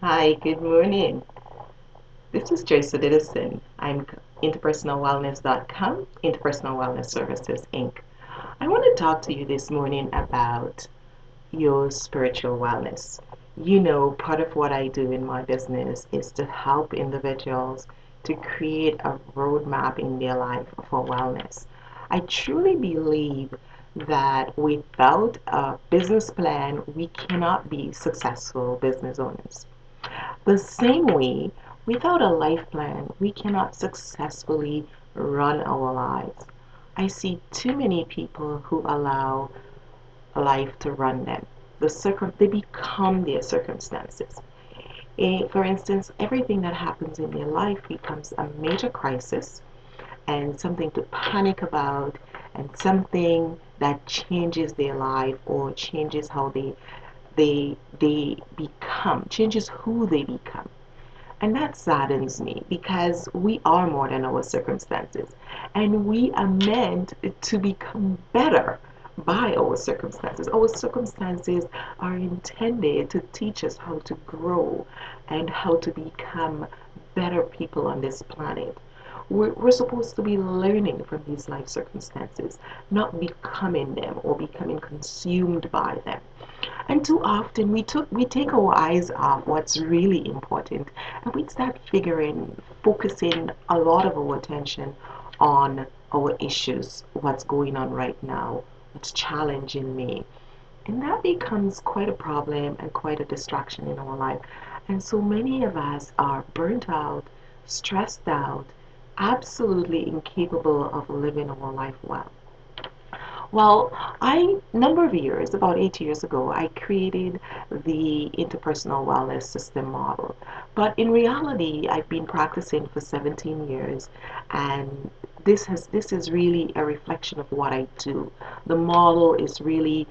Hi, good morning. This is Joyce Odidison. I'm interpersonalwellness.com, Interpersonal Wellness Services, Inc. I want to talk to you this morning about your spiritual wellness. You know, part of what I do in my business is to help individuals to create a roadmap in their life for wellness. I truly believe that without a business plan, we cannot be successful business owners. The same way, without a life plan, we cannot successfully run our lives. I see too many people who allow life to run them. They become their circumstances. For instance, everything that happens in their life becomes a major crisis and something to panic about and something that changes their life or changes how they become, changes who they become. And that saddens me because we are more than our circumstances. And we are meant to become better by our circumstances. Our circumstances are intended to teach us how to grow and how to become better people on this planet. We're supposed to be learning from these life circumstances, not becoming them or becoming consumed by them. And too often we take our eyes off what's really important and we start focusing a lot of our attention on our issues, what's going on right now, what's challenging me. And that becomes quite a problem and quite a distraction in our life. And so many of us are burnt out, stressed out, absolutely incapable of living our life well. Well, number of years, about 8 years ago, I created the interpersonal wellness system model. But in reality, I've been practicing for 17 years, and this is really a reflection of what I do. The model is really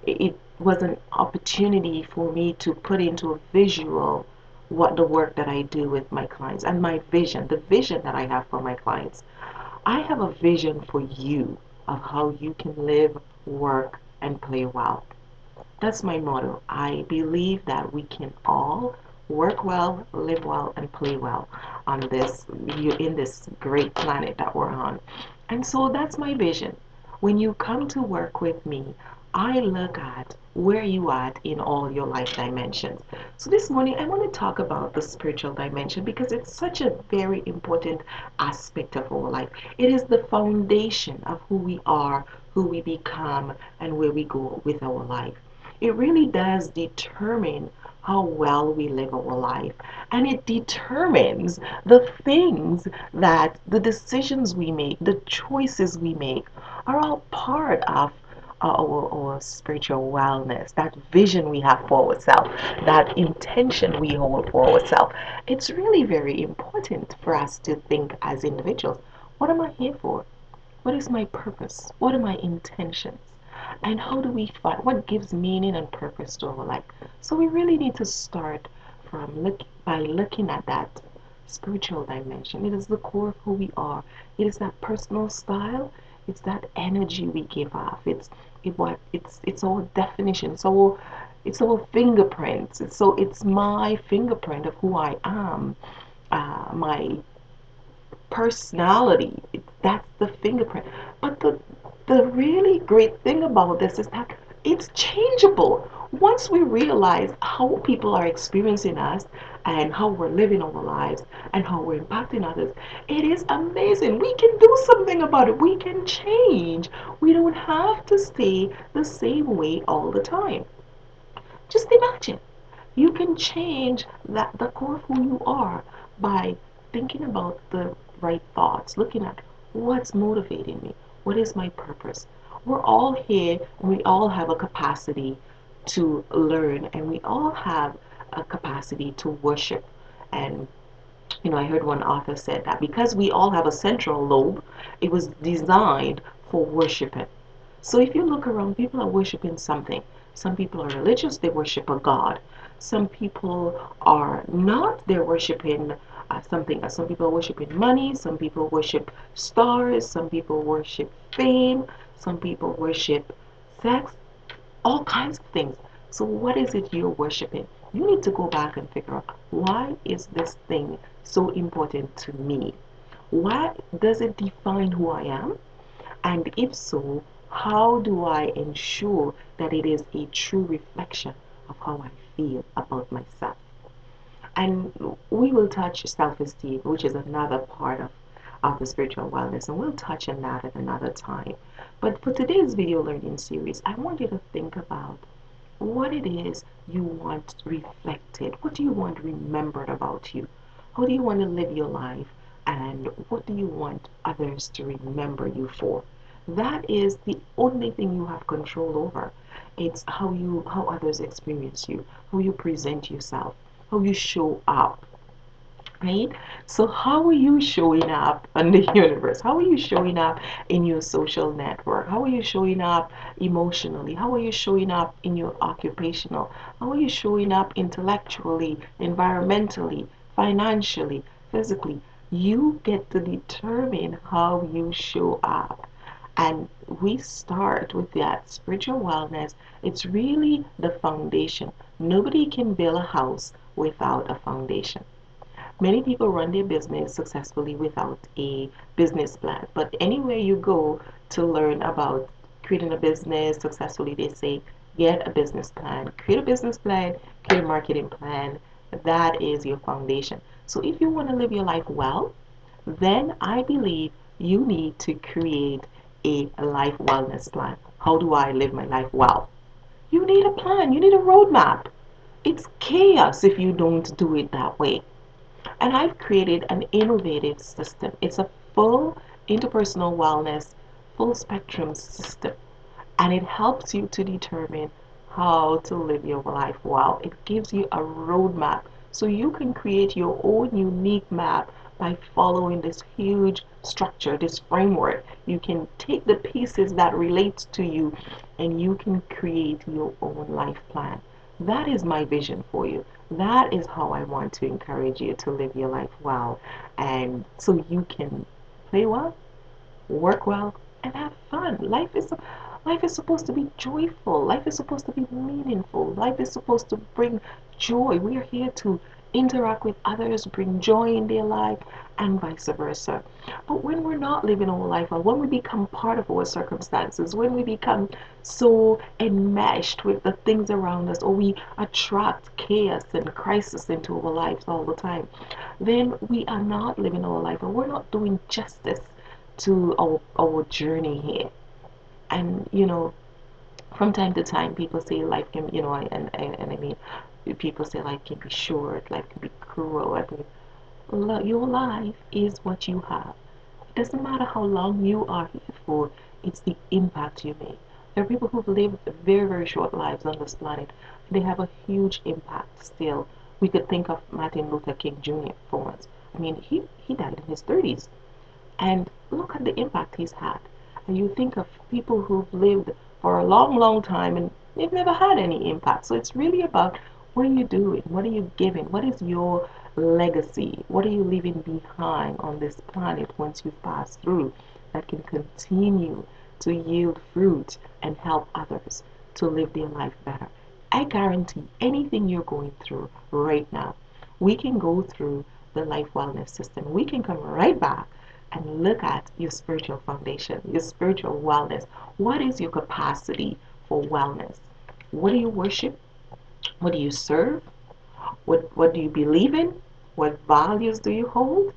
it was an opportunity for me to put into a visual what the work that I do with my clients and my vision, the vision that I have for my clients. I have a vision for you of how you can live, work, and play well. That's my motto. I believe that we can all work well, live well, and play well on this in this great planet that we're on. And so that's my vision. When you come to work with me, I look at where you at in all your life dimensions. So this morning I want to talk about the spiritual dimension because it's such a very important aspect of our life. It is the foundation of who we are, who we become, and where we go with our life. It really does determine how well we live our life. And it determines the decisions we make, the choices we make are all part of our spiritual wellness, that vision we have for ourselves, that intention we hold for ourselves. It's really very important for us to think as individuals, what am I here for? What is my purpose? What are my intentions? And how do we find what gives meaning and purpose to our life? So we really need to start by looking at that spiritual dimension. It is the core of who we are. It is that personal style. It's that energy we give off. It's our definition. So it's our fingerprints. It's my fingerprint of who I am. My personality. That's the fingerprint. But the really great thing about this is that it's changeable. Once we realize how people are experiencing us and how we're living our lives and how we're impacting others, it is amazing. We can do something about it. We can change. We don't have to stay the same way all the time. Just imagine you can change the core of who you are by thinking about the right thoughts, looking at what's motivating me, what is my purpose. We're all here, and we all have a capacity to learn, and we all have a capacity to worship. And I heard one author said that because we all have a central lobe, it was designed for worshiping. So if you look around, people are worshiping something. Some people are religious, they worship a god. Some people are not, they're worshiping something. Some people are worshiping money, some people worship stars, some people worship fame, some people worship sex, all kinds of things. So what is it you're worshiping? You need to go back and figure out, why is this thing so important to me? Why does it define who I am? And if so, how do I ensure that it is a true reflection of how I feel about myself? And we will touch self-esteem, which is another part of the spiritual wellness, and we'll touch on that at another time. But for today's video learning series, I want you to think about what it is you want reflected. What do you want remembered about you? How do you want to live your life? And what do you want others to remember you for? That is the only thing you have control over. It's how others experience you, how you present yourself, how you show up, right? So how are you showing up in the universe? How are you showing up in your social network? How are you showing up emotionally? How are you showing up in your occupational? How are you showing up intellectually, environmentally, financially, physically? You get to determine how you show up. And we start with that spiritual wellness. It's really the foundation. Nobody can build a house without a foundation. Many people run their business successfully without a business plan. But anywhere you go to learn about creating a business successfully, they say get a business plan. Create a business plan, create a marketing plan. That is your foundation. So if you want to live your life well, then I believe you need to create a life wellness plan. How do I live my life well? You need a plan, you need a roadmap. It's chaos if you don't do it that way. And I've created an innovative system. It's a full interpersonal wellness, full spectrum system. And it helps you to determine how to live your life well. It gives you a roadmap so you can create your own unique map by following this huge structure, this framework. You can take the pieces that relate to you and you can create your own life plan. That is my vision for you. That is how I want to encourage you to live your life well. And so you can play well, work well, and have fun. Life is supposed to be joyful. Life is supposed to be meaningful. Life is supposed to bring joy. We are here to interact with others, bring joy in their life, and vice versa. But when we're not living our life well, when we become part of our circumstances, when we become so enmeshed with the things around us, or we attract chaos and crisis into our lives all the time, then we are not living our life, and we're not doing justice to our journey here. And from time to time, people say life can, and I mean, people say life can be short, life can be cruel. I mean, your life is what you have. It doesn't matter how long you are here for, it's the impact you make. There are people who've lived very, very short lives on this planet. They have a huge impact still. We could think of Martin Luther King Jr. for once. I mean, he died in his 30s. And look at the impact he's had. And you think of people who've lived for a long, long time and they've never had any impact. So it's really about, what are you doing? What are you giving? What is your legacy? What are you leaving behind on this planet once you've passed through that can continue to yield fruit and help others to live their life better? I guarantee anything you're going through right now, we can go through the life wellness system. We can come right back and look at your spiritual foundation, your spiritual wellness. What is your capacity for wellness? What do you worship? What do you serve? What do you believe in? What values do you hold?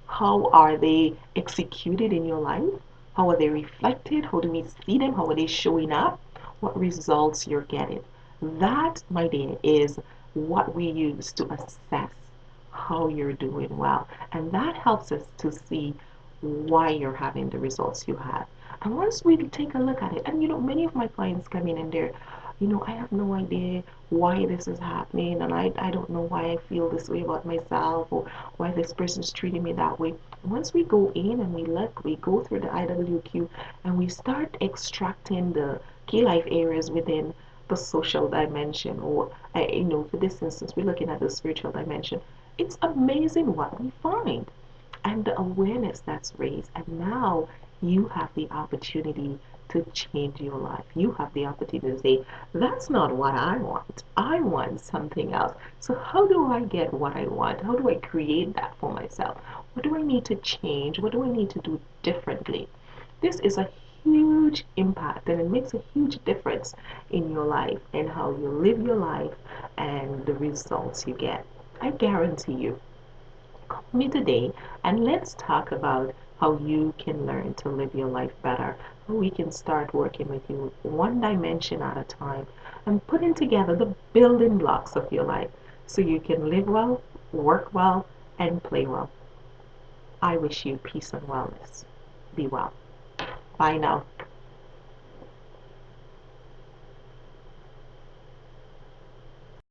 How are they executed in your life? How are they reflected? How do we see them? How are they showing up? What results you're getting? That, my dear, is what we use to assess how you're doing well. And that helps us to see why you're having the results you have. And once we take a look at it, and many of my clients come in and they're, I have no idea why this is happening, and I don't know why I feel this way about myself, or why this person's treating me that way. Once we go in and we look, we go through the IWQ and we start extracting the key life areas within the social dimension, or for this instance, we're looking at the spiritual dimension. It's amazing what we find and the awareness that's raised. And now you have the opportunity to change your life. You have the opportunity to say, that's not what I want. I want something else. So, how do I get what I want? How do I create that for myself? What do I need to change? What do I need to do differently? This is a huge impact and it makes a huge difference in your life and how you live your life and the results you get. I guarantee you. Call me today and let's talk about how you can learn to live your life better. How we can start working with you one dimension at a time and putting together the building blocks of your life so you can live well, work well, and play well. I wish you peace and wellness. Be well. Bye now.